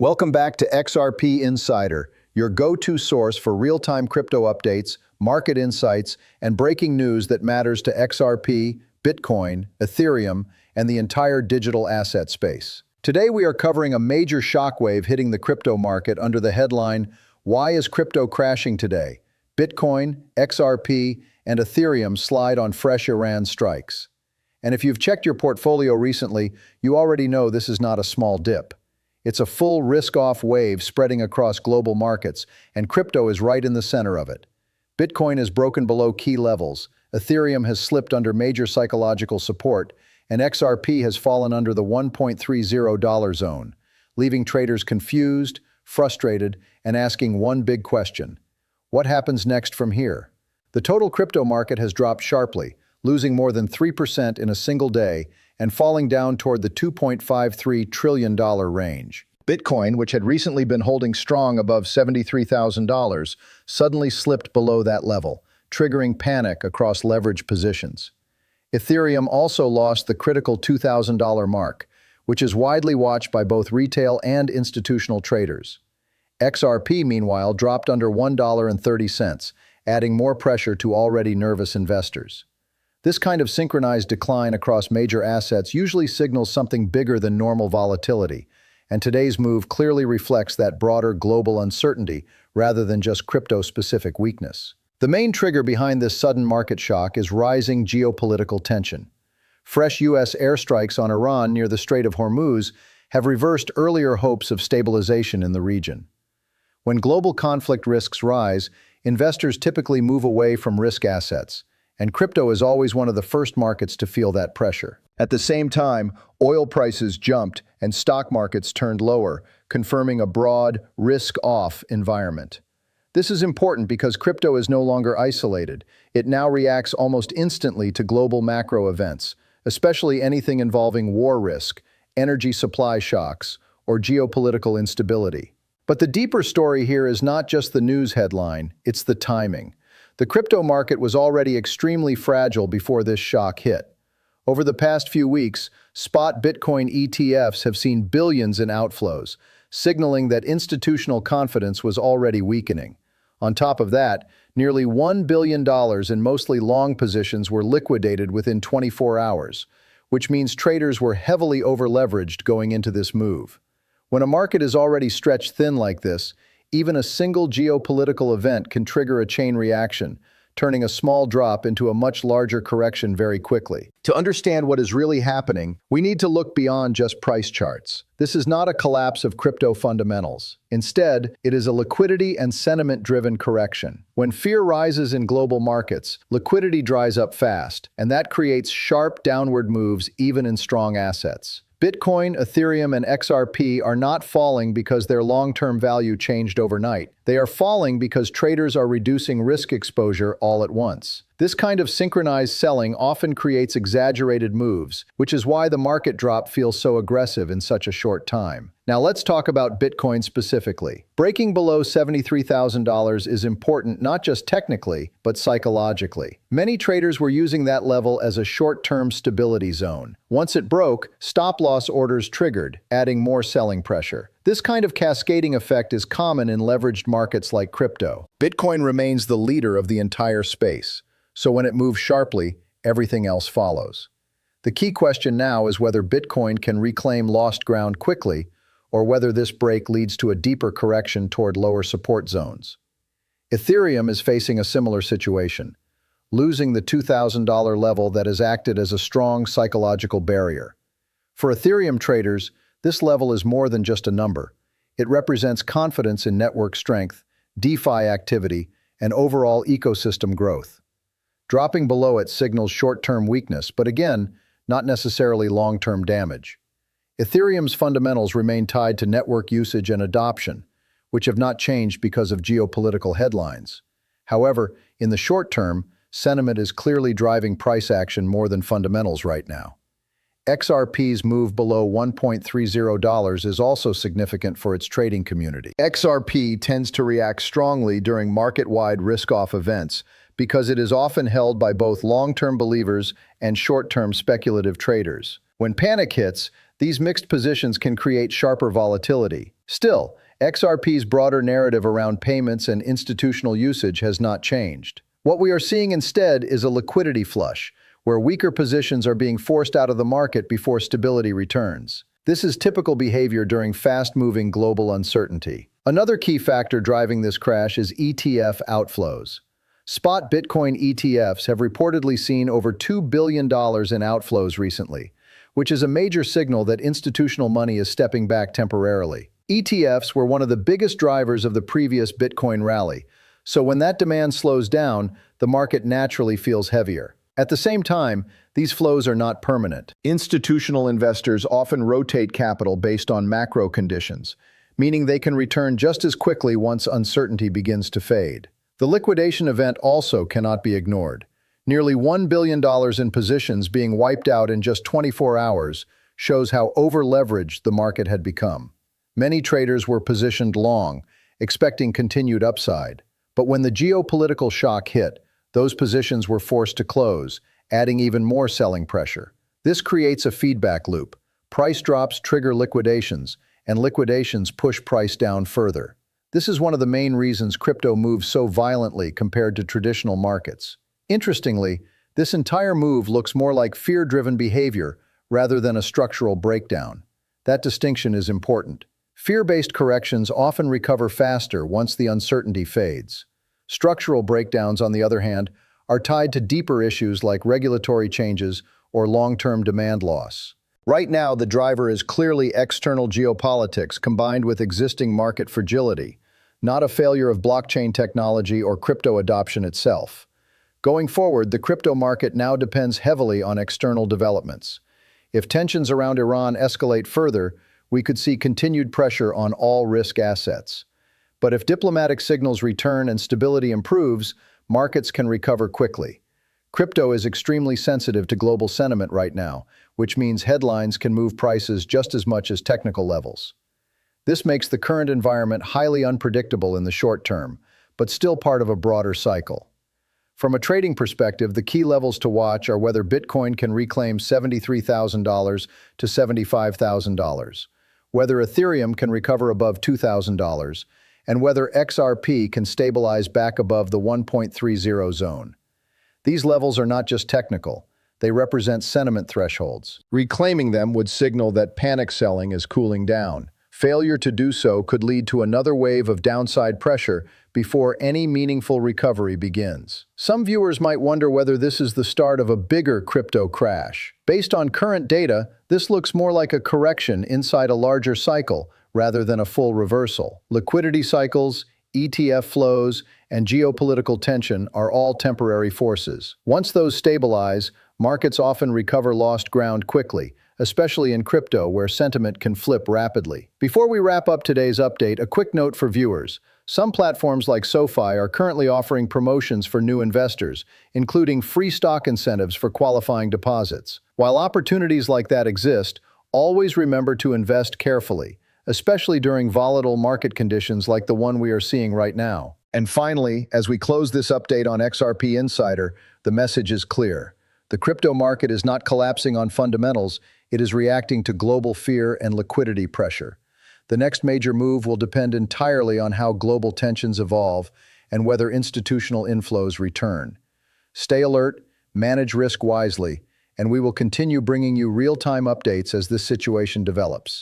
Welcome back to XRP Insider, your go-to source for real-time crypto updates, market insights, and breaking news that matters to XRP, Bitcoin, Ethereum, and the entire digital asset space. Today we are covering a major shockwave hitting the crypto market under the headline, "Why is crypto crashing today? Bitcoin, XRP, and Ethereum slide on fresh Iran strikes." And if you've checked your portfolio recently, you already know this is not a small dip. It's a full risk-off wave spreading across global markets, and crypto is right in the center of it. Bitcoin has broken below key levels, Ethereum has slipped under major psychological support, and XRP has fallen under the $1.30 zone, leaving traders confused, frustrated, and asking one big question: what happens next from here? The total crypto market has dropped sharply, losing more than 3% in a single day and falling down toward the $2.53 trillion range. Bitcoin, which had recently been holding strong above $73,000, suddenly slipped below that level, triggering panic across leveraged positions. Ethereum also lost the critical $2,000 mark, which is widely watched by both retail and institutional traders. XRP, meanwhile, dropped under $1.30, adding more pressure to already nervous investors. This kind of synchronized decline across major assets usually signals something bigger than normal volatility, and today's move clearly reflects that broader global uncertainty rather than just crypto-specific weakness. The main trigger behind this sudden market shock is rising geopolitical tension. Fresh U.S. airstrikes on Iran near the Strait of Hormuz have reversed earlier hopes of stabilization in the region. When global conflict risks rise, investors typically move away from risk assets, and crypto is always one of the first markets to feel that pressure. At the same time, oil prices jumped and stock markets turned lower, confirming a broad, risk-off environment. This is important because crypto is no longer isolated. It now reacts almost instantly to global macro events, especially anything involving war risk, energy supply shocks, or geopolitical instability. But the deeper story here is not just the news headline, it's the timing. The crypto market was already extremely fragile before this shock hit. Over the past few weeks, spot Bitcoin ETFs have seen billions in outflows, signaling that institutional confidence was already weakening. On top of that, nearly $1 billion in mostly long positions were liquidated within 24 hours, which means traders were heavily over-leveraged going into this move. When a market is already stretched thin like this, even a single geopolitical event can trigger a chain reaction, turning a small drop into a much larger correction very quickly. To understand what is really happening, we need to look beyond just price charts. This is not a collapse of crypto fundamentals. Instead, it is a liquidity and sentiment-driven correction. When fear rises in global markets, liquidity dries up fast, and that creates sharp downward moves even in strong assets. Bitcoin, Ethereum, and XRP are not falling because their long-term value changed overnight. They are falling because traders are reducing risk exposure all at once. This kind of synchronized selling often creates exaggerated moves, which is why the market drop feels so aggressive in such a short time. Now let's talk about Bitcoin specifically. Breaking below $73,000 is important not just technically, but psychologically. Many traders were using that level as a short-term stability zone. Once it broke, stop-loss orders triggered, adding more selling pressure. This kind of cascading effect is common in leveraged markets like crypto. Bitcoin remains the leader of the entire space, so when it moves sharply, everything else follows. The key question now is whether Bitcoin can reclaim lost ground quickly, or whether this break leads to a deeper correction toward lower support zones. Ethereum is facing a similar situation, losing the $2,000 level that has acted as a strong psychological barrier. For Ethereum traders, this level is more than just a number. It represents confidence in network strength, DeFi activity, and overall ecosystem growth. Dropping below it signals short-term weakness, but again, not necessarily long-term damage. Ethereum's fundamentals remain tied to network usage and adoption, which have not changed because of geopolitical headlines. However, in the short term, sentiment is clearly driving price action more than fundamentals right now. XRP's move below $1.30 is also significant for its trading community. XRP tends to react strongly during market-wide risk-off events because it is often held by both long-term believers and short-term speculative traders. When panic hits, these mixed positions can create sharper volatility. Still, XRP's broader narrative around payments and institutional usage has not changed. What we are seeing instead is a liquidity flush, where weaker positions are being forced out of the market before stability returns. This is typical behavior during fast-moving global uncertainty. Another key factor driving this crash is ETF outflows. Spot Bitcoin ETFs have reportedly seen over $2 billion in outflows recently, which is a major signal that institutional money is stepping back temporarily. ETFs were one of the biggest drivers of the previous Bitcoin rally, so when that demand slows down, the market naturally feels heavier. At the same time, these flows are not permanent. Institutional investors often rotate capital based on macro conditions, meaning they can return just as quickly once uncertainty begins to fade. The liquidation event also cannot be ignored. Nearly $1 billion in positions being wiped out in just 24 hours shows how over-leveraged the market had become. Many traders were positioned long, expecting continued upside. But when the geopolitical shock hit, those positions were forced to close, adding even more selling pressure. This creates a feedback loop. Price drops trigger liquidations, and liquidations push price down further. This is one of the main reasons crypto moves so violently compared to traditional markets. Interestingly, this entire move looks more like fear-driven behavior rather than a structural breakdown. That distinction is important. Fear-based corrections often recover faster once the uncertainty fades. Structural breakdowns, on the other hand, are tied to deeper issues like regulatory changes or long-term demand loss. Right now, the driver is clearly external geopolitics combined with existing market fragility, not a failure of blockchain technology or crypto adoption itself. Going forward, the crypto market now depends heavily on external developments. If tensions around Iran escalate further, we could see continued pressure on all risk assets. But if diplomatic signals return and stability improves, markets can recover quickly. Crypto is extremely sensitive to global sentiment right now, which means headlines can move prices just as much as technical levels. This makes the current environment highly unpredictable in the short term, but still part of a broader cycle. From a trading perspective, the key levels to watch are whether Bitcoin can reclaim $73,000 to $75,000, whether Ethereum can recover above $2,000, and whether XRP can stabilize back above the 1.30 zone. These levels are not just technical, they represent sentiment thresholds. Reclaiming them would signal that panic selling is cooling down. Failure to do so could lead to another wave of downside pressure before any meaningful recovery begins. Some viewers might wonder whether this is the start of a bigger crypto crash. Based on current data, this looks more like a correction inside a larger cycle rather than a full reversal. Liquidity cycles, ETF flows, and geopolitical tension are all temporary forces. Once those stabilize, markets often recover lost ground quickly, especially in crypto where sentiment can flip rapidly. Before we wrap up today's update, a quick note for viewers. Some platforms like SoFi are currently offering promotions for new investors, including free stock incentives for qualifying deposits. While opportunities like that exist, always remember to invest carefully, especially during volatile market conditions like the one we are seeing right now. And finally, as we close this update on XRP Insider, the message is clear. The crypto market is not collapsing on fundamentals, it is reacting to global fear and liquidity pressure. The next major move will depend entirely on how global tensions evolve and whether institutional inflows return. Stay alert, manage risk wisely, and we will continue bringing you real-time updates as this situation develops.